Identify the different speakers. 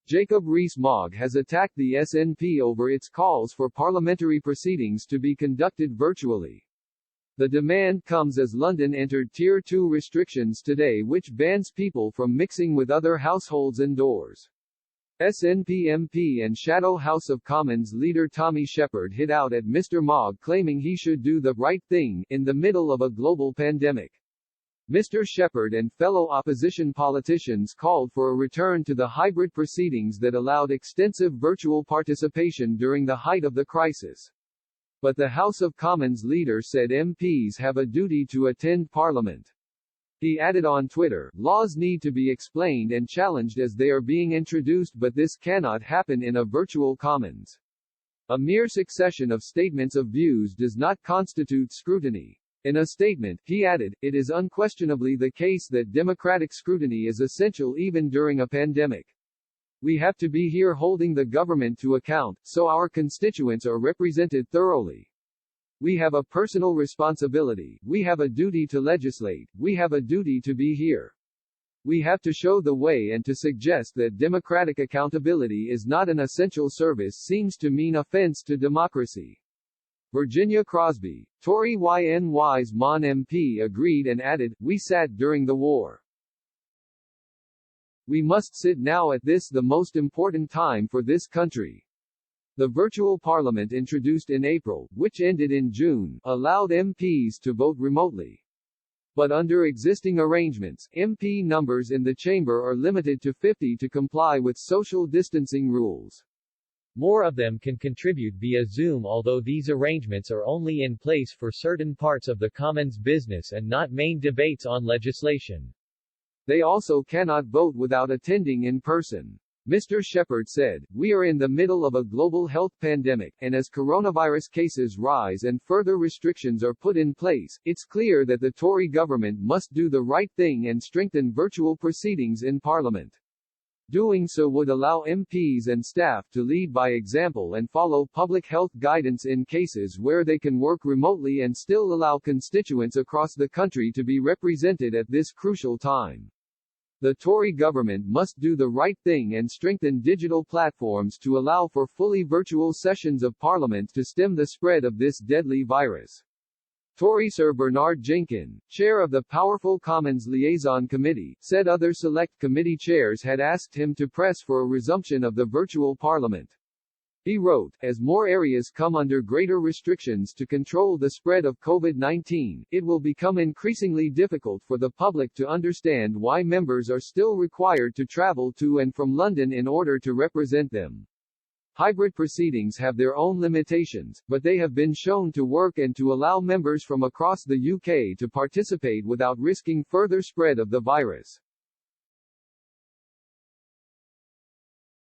Speaker 1: Jacob Rees-Mogg has attacked the SNP over its calls for parliamentary proceedings to be conducted virtually. The demand comes as London entered Tier 2 restrictions today, which bans people from mixing with other households indoors. SNP MP and shadow House of Commons leader Tommy Shepherd hit out at Mr. Mogg, claiming he should do the right thing in the middle of a global pandemic. Mr. Shepherd and fellow opposition politicians called for a return to the hybrid proceedings that allowed extensive virtual participation during the height of the crisis. But the House of Commons leader said MPs have a duty to attend Parliament. He added on Twitter, "Laws need to be explained and challenged as they are being introduced, but this cannot happen in a virtual Commons. A mere succession of statements of views does not constitute scrutiny." In a statement, he added, "It is unquestionably the case that democratic scrutiny is essential even during a pandemic. We have to be here holding the government to account, so our constituents are represented thoroughly. We have a personal responsibility, we have a duty to legislate, we have a duty to be here. We have to show the way, and to suggest that democratic accountability is not an essential service seems to mean offense to democracy." Virginia Crosby, Tory YNY's Mon MP, agreed and added, "We sat during the war. We must sit now at this the most important time for this country." The virtual parliament introduced in April, which ended in June, allowed MPs to vote remotely. But under existing arrangements, MP numbers in the chamber are limited to 50 to comply with social distancing rules. More of them can contribute via Zoom, although these arrangements are only in place for certain parts of the Commons business and not main debates on legislation. They also cannot vote without attending in person. Mr. Shepherd said, "We are in the middle of a global health pandemic, and as coronavirus cases rise and further restrictions are put in place, it's clear that the Tory government must do the right thing and strengthen virtual proceedings in Parliament. Doing so would allow MPs and staff to lead by example and follow public health guidance in cases where they can work remotely and still allow constituents across the country to be represented at this crucial time. The Tory government must do the right thing and strengthen digital platforms to allow for fully virtual sessions of Parliament to stem the spread of this deadly virus." Tory Sir Bernard Jenkin, chair of the powerful Commons Liaison Committee, said other select committee chairs had asked him to press for a resumption of the virtual parliament. He wrote, "As more areas come under greater restrictions to control the spread of COVID-19, it will become increasingly difficult for the public to understand why members are still required to travel to and from London in order to represent them. Hybrid proceedings have their own limitations, but they have been shown to work and to allow members from across the UK to participate without risking further spread of the virus."